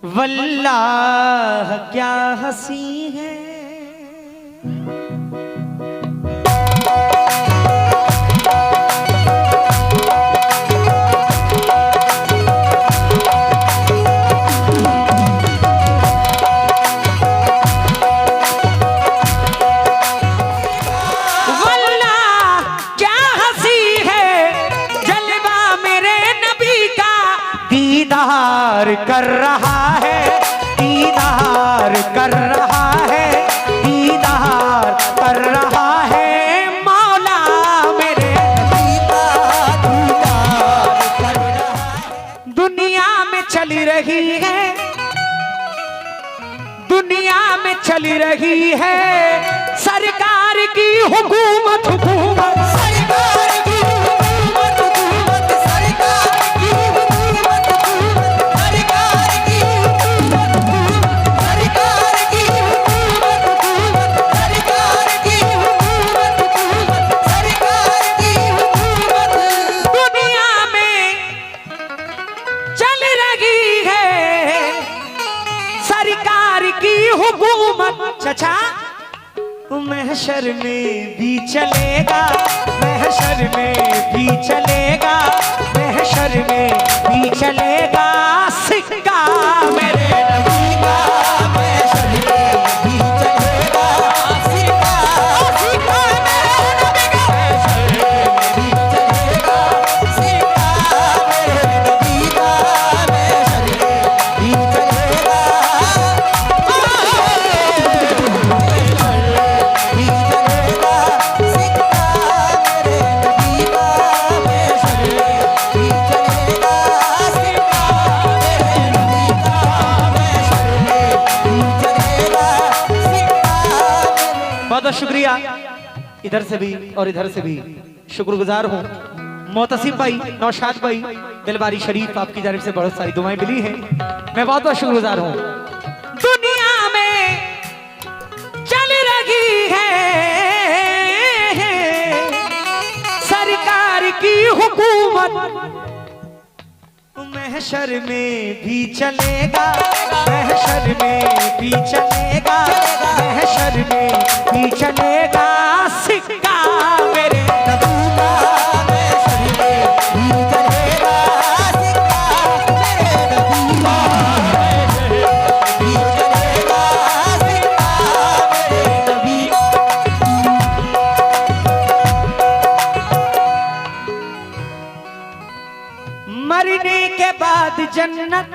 वल्लाह क्या हंसी है। दीदार कर रहा है, दीदार कर रहा है, दीदार कर रहा है मौला मेरे दीदार कर रहा है। दुनिया में चली रही है, दुनिया में चली रही है सरकार की हुकूमत, हुकूमत सरकार की हुकूमत, हुकूमत सरकार की हुकूमत, सरकार की हुकूमत, सरकार की हुकूमत, सरकार की हुकूमत, सरकार की हुकूमत। दुनिया में चल रही है सरकार की हुकूमत। चचा महशर में भी चलेगा, महशर में भी चलेगा, महशर में भी चलेगा सिक्का मेरे नबी का, महशर में भी चलेगा सिक्का, सिक्का मेरे नबी का, महशर में भी चलेगा सिक्का मेरे नबी का, महशर में भी चलेगा। बहुत शुक्रिया, इधर से भी और इधर से भी शुक्रगुजार हूँ। मोहतसिब भाई, नौशाद भाई, दिलबारी शरीफ, आपकी जानिब से बहुत सारी दुआएं मिली हैं, मैं बहुत बहुत शुक्रगुजार हूँ। दुनिया में चल रही है सरकार की हुकूमत, महशर में भी चलेगा, महशर में भी चलेगा, महशर में भी चलेगा सिक्का मेरे नबी का, महशर में भी चलेगा सिक्का मेरे नबी का, महशर में भी चलेगा सिक्का मेरे नबी का। मरने के बाद जन्नत,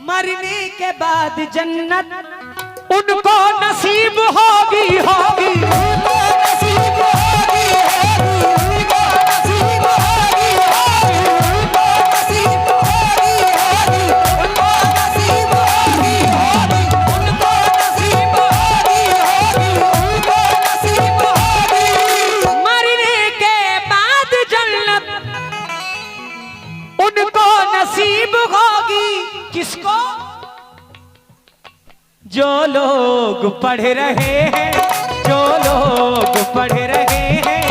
मरने के बाद जन्नत उनको नसीब होगी, होगी उनको नसीब होगी, उनको नसीब होगी, उनको नसीब होगी, उनको नसीब होगी, उनको नसीब होगी, उनको नसीब होगी। मरने के बाद जन्नत उनको नसीब होगी, किसको? जो लोग पढ़ रहे हैं, जो लोग पढ़ रहे हैं,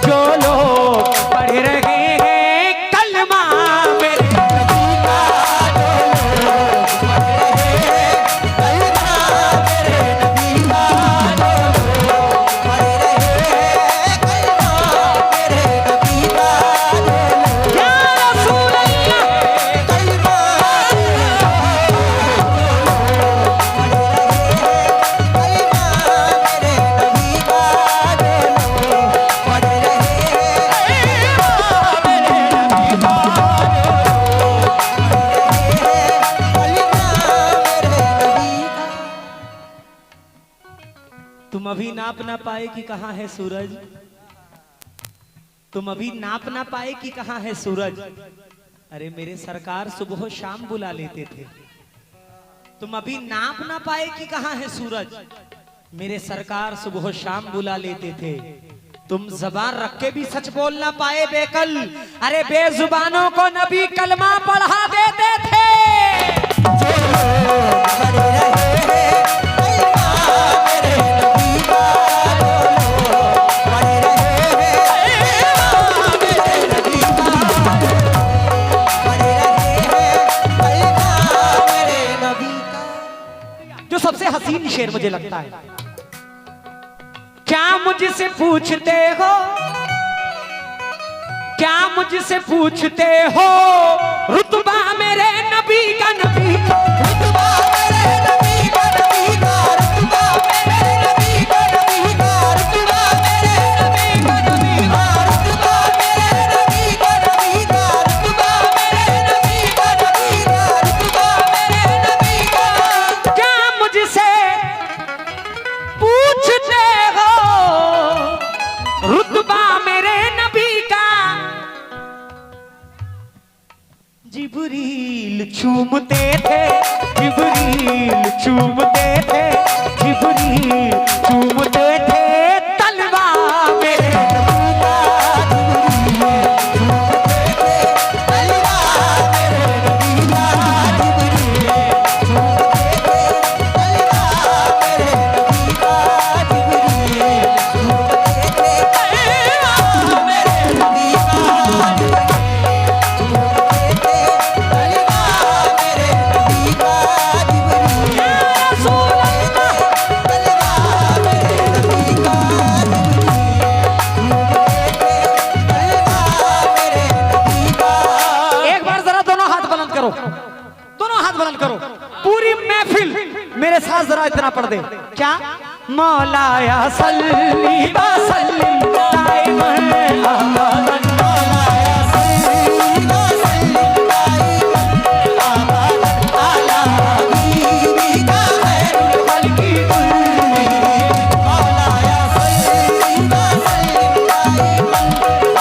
जो लोग पढ़ रहे हैं कलमा मेरे नबी का, जो लोग पढ़ रहे हैं कलमा मेरे नबी का, जो लोग पढ़ रहे हैं कलमा मेरे नबी का, या रसूल अल्लाह कलमा तुम अभी नाप ना पाए कि कहाँ है सूरज, तुम अभी नाप ना पाए कि कहाँ है सूरज। अरे मेरे सरकार सुबह शाम बुला लेते थे, तुम अभी नाप ना पाए कि कहाँ है सूरज, मेरे सरकार सुबह शाम बुला लेते थे। तुम जबान रख के भी सच बोल ना पाए बेकल, अरे बेजुबानों को नबी कलमा पढ़ा देते थे। हसीन शेर मुझे लगता है। क्या मुझसे पूछते हो, क्या मुझसे पूछते हो, रुतबा मेरे नबी का, नबी का रुतबा, मेरे नबी का, नबी का रुतबा, मेरे नबी का, नबी का रुतबा, मेरे नबी का, नबी का रुतबा, मेरे नबी का, नबी का रुतबा, मेरे नबी का, नबी का रुतबा, मेरे नबी का। क्या मुझसे पूछते हो, रुतबा मेरे नबी का, जिब्रील चूमते थे, जिब्रील चूमते थे, जिब्रील चूमते थे तलवा मेरे नबी का, जिब्रील चूमते थे तलवा मेरे नबी का, जिब्रील चूमते थे तलवा मेरे नबी का, जिब्रील चूमते थे तलवा मेरे नबी का। दोनों हाथ बुलंद करो, पूरी महफिल मेरे साथ जरा इतना पढ़ दे। क्या? मौलाया सल्ली व सल्लिम दाइमन अबदन, मौलाया सल्ली व सल्लिम दाइमन अबदन अला हबीबिका खैरुल खल्qi कुल्लिहिम, मौलाया सल्ली व सल्लिम दाइमन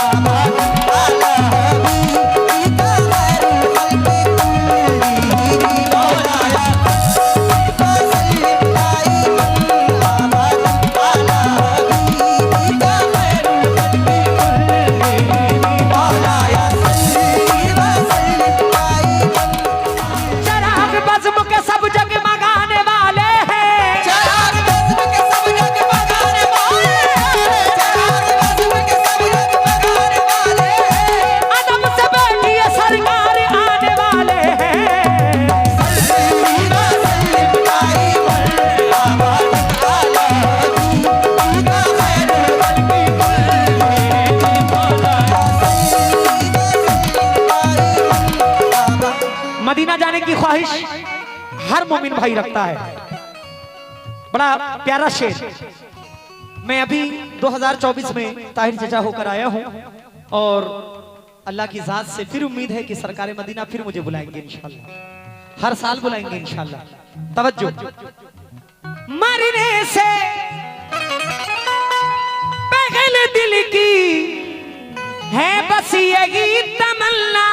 अबदन अला हबीबिका खैरुल खल्qi मदीना जाने की ख्वाहिश हर मोमिन भाई रखता है। बड़ा प्यारा शेर। मैं अभी 2024 में ताहिर चचा होकर आया हूं और अल्लाह की जात से फिर उम्मीद है कि सरकार मदीना फिर मुझे बुलाएंगे इंशाल्लाह, हर साल बुलाएंगे इंशाल्लाह। तवज्जो। मरने से पहले दिल की है बस यही तमन्ना,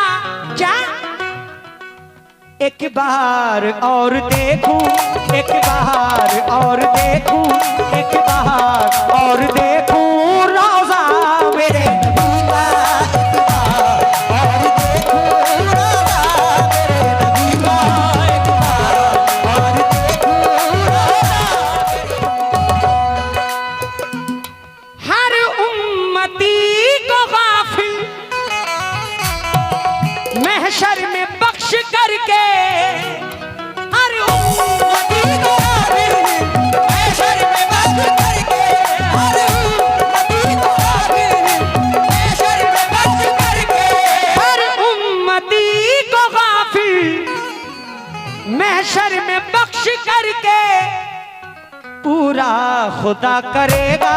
क्या एक बार और देखूं, एक बार और देखूं, एक बार और देखूं रोज़ा मेरे नबी का, एक बार और देखूं रोज़ा मेरे नबी का, एक बार और देखूं रोज़ा। हर उम्मती को गाफिल महशर में बख्श करके, हर उम्मती को महशर में बख्श करके, हर उम्मती को महशर में बख्श करके, हर उम्मती को गाफिल महशर में बख्श करके पूरा खुदा करेगा,